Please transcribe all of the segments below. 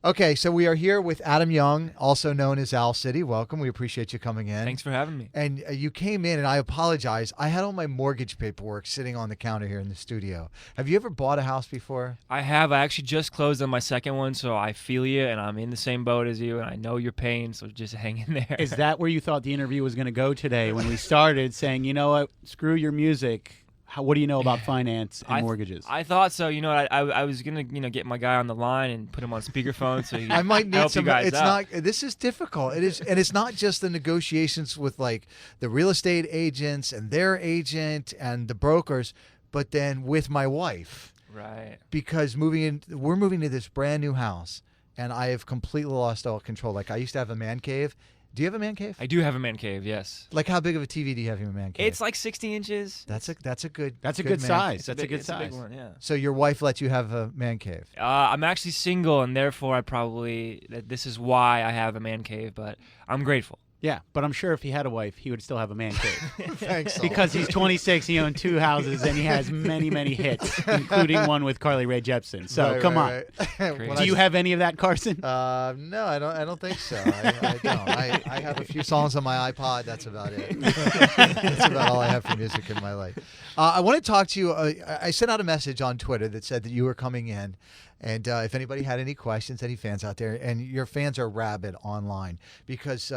Okay, so we are here with Adam Young, also known as Owl City. Welcome. We appreciate you coming in. Thanks for having me. And you came in, and I apologize. I had all my mortgage paperwork sitting on the counter here in the studio. Have you ever bought a house before? I have. I actually just closed on my second one, so I feel you, and I'm in the same boat as you, and I know your pain, so just hang in there. Is that where you thought the interview was going to go today when we started saying, you know what, screw your music? What do you know about finance and mortgages? I thought so. You know, I was gonna get my guy on the line and put him on speakerphone so he I might need help some. you guys It's out. not. This is difficult. It is, and it's not just the negotiations with like the real estate agents and their agent and the brokers, but then with my wife. Right. Because we're moving to this brand new house, and I have completely lost all control. Like I used to have a man cave. Do you have a man cave? I do have a man cave. Yes. Like how big of a TV do you have in your man cave? It's like 60 inches. That's a good good size. That's a good it's a big size. one, yeah. So your wife lets you have a man cave. I'm actually single, and therefore this is why I have a man cave. But I'm grateful. Yeah, but I'm sure if he had a wife, he would still have a man cave. Thanks. Because he's 26, he owns 2 houses, and he has many, many hits, including one with Carly Rae Jepsen. So come on. Right. Do you have any of that, Carson? No, I don't think so. I don't. I have a few songs on my iPod. That's about it. That's about all I have for music in my life. I want to talk to you. I sent out a message on Twitter that said that you were coming in. And if anybody had any questions, any fans out there, and your fans are rabid online because,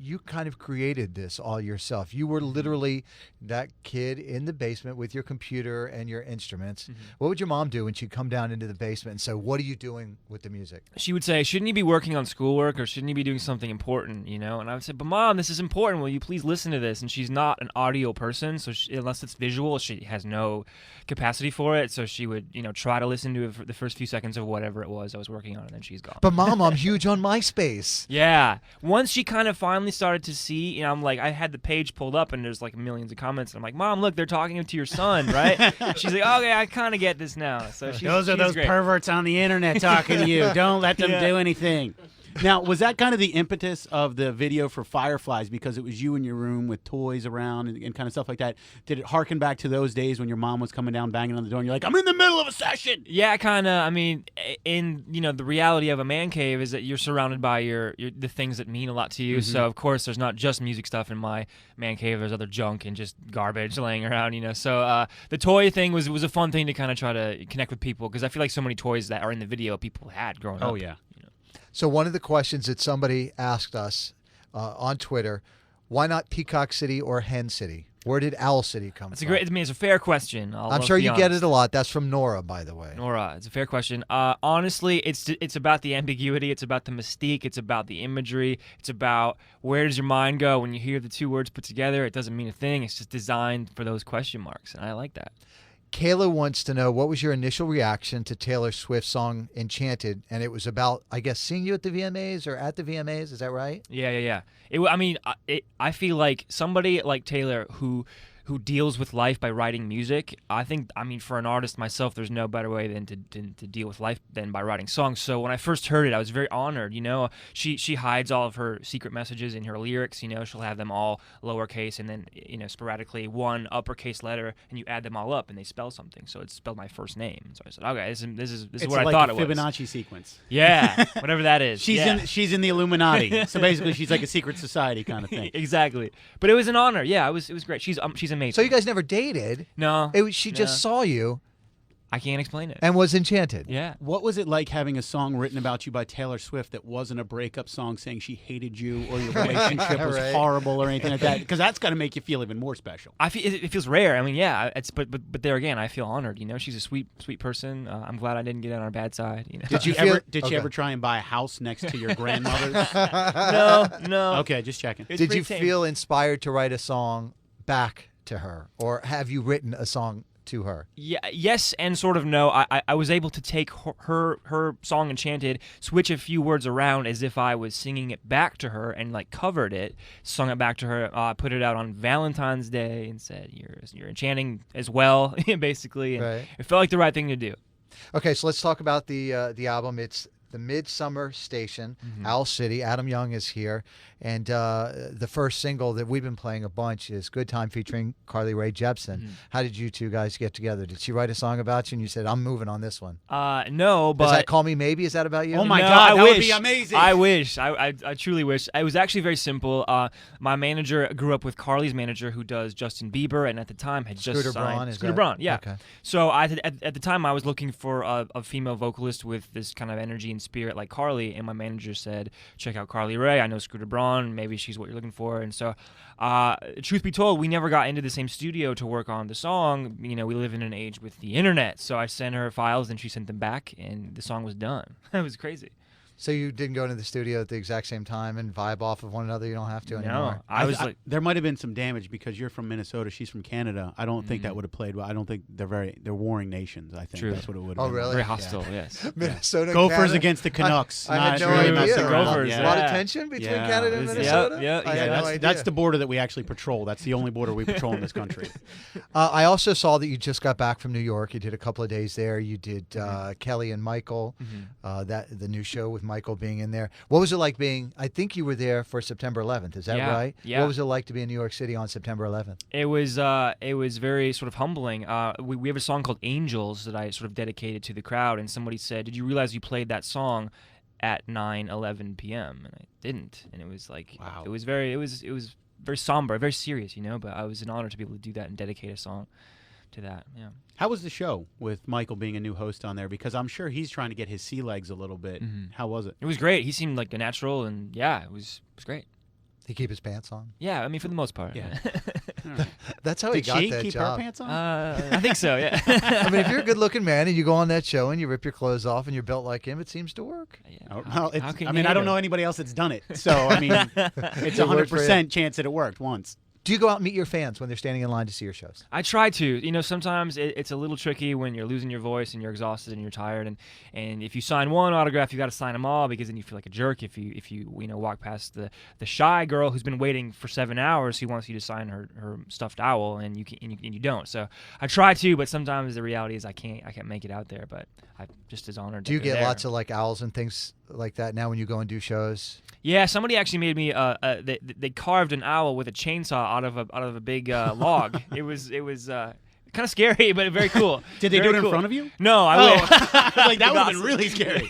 you kind of created this all yourself. You were literally that kid in the basement with your computer and your instruments. Mm-hmm. What would your mom do when she'd come down into the basement and say, what are you doing with the music? She would say, shouldn't you be working on schoolwork or shouldn't you be doing something important, And I would say, but Mom, this is important. Will you please listen to this? And she's not an audio person, so unless it's visual, she has no capacity for it. So she would, try to listen to it for the first few seconds of whatever it was I was working on, and then she's gone. But Mom, I'm huge on MySpace. Yeah. Once she kind of finally started to see, I'm like, I had the page pulled up and there's like millions of comments. And I'm like, Mom, look, they're talking to your son, right? She's like, okay, I kind of get this now. So those are those great. Perverts on the internet talking to you. Don't let them do anything. Now, was that kind of the impetus of the video for Fireflies because it was you in your room with toys around and kind of stuff like that? Did it harken back to those days when your mom was coming down banging on the door and you're like, I'm in the middle of a session? Yeah, kind of. I mean, the reality of a man cave is that you're surrounded by the things that mean a lot to you. Mm-hmm. So, of course, there's not just music stuff in my man cave. There's other junk and just garbage laying around, So the toy thing was a fun thing to kind of try to connect with people because I feel like so many toys that are in the video people had growing up. Oh, yeah. So one of the questions that somebody asked us on Twitter, why not Peacock City or Hen City? Where did Owl City come from? It's a fair question. I'm sure you get it a lot. That's from Nora, by the way. Nora, it's a fair question. Honestly, it's about the ambiguity. It's about the mystique. It's about the imagery. It's about where does your mind go when you hear the two words put together. It doesn't mean a thing. It's just designed for those question marks, and I like that. Kayla wants to know, what was your initial reaction to Taylor Swift's song Enchanted? And it was about, I guess, seeing you at the VMAs or at the VMAs. Is that right? Yeah. I feel like somebody like Taylor who deals with life by writing music. For an artist myself, there's no better way than to deal with life than by writing songs. So when I first heard it, I was very honored. She hides all of her secret messages in her lyrics. She'll have them all lowercase and then sporadically one uppercase letter, and you add them all up and they spell something. So it spelled my first name. So I said, okay, this is what I thought it was. It's like a Fibonacci sequence. Yeah, whatever that is. She's in the Illuminati. So basically, she's like a secret society kind of thing. Exactly. But it was an honor. Yeah, it was great. She's amazing. So you guys never dated? No. She just saw you. I can't explain it. And was enchanted. Yeah. What was it like having a song written about you by Taylor Swift that wasn't a breakup song saying she hated you or your relationship was horrible or anything like that? Because that's got to make you feel even more special. It feels rare. I mean, yeah. But there again, I feel honored. She's a sweet person. I'm glad I didn't get on her bad side. Did you ever try and buy a house next to your grandmother's? No. Okay, just checking. Did you feel inspired to write a song back to her, or have you written a song to her? Yeah, yes, and sort of no. I was able to take her song Enchanted, switch a few words around as if I was singing it back to her, and covered it, sung it back to her. Put it out on Valentine's Day and said, "You're enchanting as well," basically. And It felt like the right thing to do. Okay, so let's talk about the album. It's the Midsummer Station, Owl City. Adam Young is here. And the first single that we've been playing a bunch is Good Time featuring Carly Rae Jepsen. How did you two guys get together? Did she write a song about you and you said, I'm moving on this one? No, but... Is that Call Me Maybe? Is that about you? Oh my No, God, I that wish. would be amazing. I wish. I truly wish. It was actually very simple. My manager grew up with Carly's manager, who does Justin Bieber, and at the time had just Scooter signed Braun, is Scooter that- Braun. Yeah. Okay. So at the time, I was looking for a female vocalist with this kind of energy and spirit like Carly, and my manager said, check out Carly Rae. I know Scooter Braun. Maybe she's what you're looking for. And so, truth be told, we never got into the same studio to work on the song. You know, we live in an age with the internet. So I sent her files, and she sent them back, and the song was done. It was crazy. So you didn't go into the studio at the exact same time and vibe off of one another? You don't have to anymore? No, I was like... there might have been some damage because you're from Minnesota, she's from Canada. I don't think that would have played well. I don't think they're warring nations. I think True. that's what it would have Oh, been. really? Very hostile, yes. Minnesota, Gophers Canada? against the Canucks. I had Not no really idea. messing The around. Gophers, A Yeah. lot of tension between Yeah. Canada and Yep, Minnesota? yep, I yeah, had no that's idea. the border that we actually patrol. That's the only border we patrol in this country. I also saw that you just got back from New York. You did a couple of days there. You did Kelly and Michael, that the new show with Michael being in there. What was it like being, I think you were there for September 11th. Is that Yeah, right? yeah. What was it like to be in New York City on September 11th? It was very sort of humbling. We have a song called Angels that I sort of dedicated to the crowd, and somebody said, did you realize you played that song at 9:11 p.m.? And I didn't. And it was like, Wow. it was very somber, very serious, you know, but it was an honor to be able to do that and dedicate a song to that. Yeah. How was the show with Michael being a new host on there? Because I'm sure he's trying to get his sea legs a little bit. How was it? It was great. He seemed like a natural, and yeah, it was great. Did he keep his pants on? Yeah, I mean, for the most part. Yeah. That's how Did he got she that keep job. her pants on? I think so, yeah. I mean, if you're a good-looking man and you go on that show and you rip your clothes off and you're built like him, it seems to work. Yeah. Oh, How well, it's, can I you mean, I hate don't him? know anybody else that's done it. So, I mean, it's It worked for 100% chance that it worked once. Do you go out and meet your fans when they're standing in line to see your shows? I try to. You know, sometimes it's a little tricky when you're losing your voice and you're exhausted and you're tired. And if you sign one autograph, you got to sign them all, because then you feel like a jerk if you walk past the shy girl who's been waiting for 7 hours who wants you to sign her stuffed owl and you don't. So I try to, but sometimes the reality is I can't make it out there. But I'm just as honored. Do you that they're get there. lots of like owls and things like that now when you go and do shows? Yeah, somebody actually made me. They carved an owl with a chainsaw out of a big log. It was kind of scary, but very cool. Did they Very do it in cool. front of you? No, I Oh, wish. like that would have been really scary.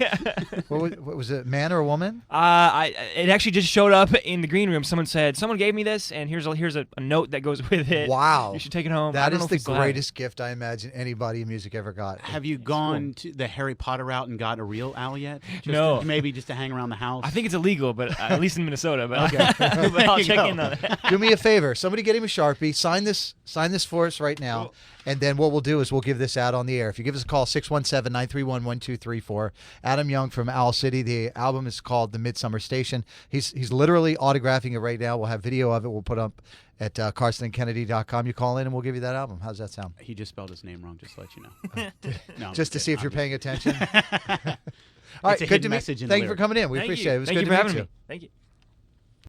What was it, man or a woman? It actually just showed up in the green room. Someone said, "Someone gave me this, and here's a note that goes with it. Wow. You should take it home." I That don't is know if the we still have it. greatest gift I imagine anybody in music ever got. Have you gone to the Harry Potter route and got a real owl yet? Just No. Maybe just to hang around the house? I think it's illegal, but at least in Minnesota. But, Okay. but I'll you check go. in on it. Do me a favor. Somebody get him a Sharpie. Sign this for us right now. Cool. And then what we'll do is we'll give this out on the air. If you give us a call, 617-931-1234. Adam Young from Owl City. The album is called The Midsummer Station. He's literally autographing it right now. We'll have video of it. We'll put up at carsonandkennedy.com. You call in and we'll give you that album. How's that sound? He just spelled his name wrong, just to let you know. No, I'm Just to see if I'm you're just- paying attention. All right, It's a good hidden to meet. message in the Thank you for lyric. coming in. We Thank appreciate you. it. It was Thank good you to for meet having you. me. Thank you.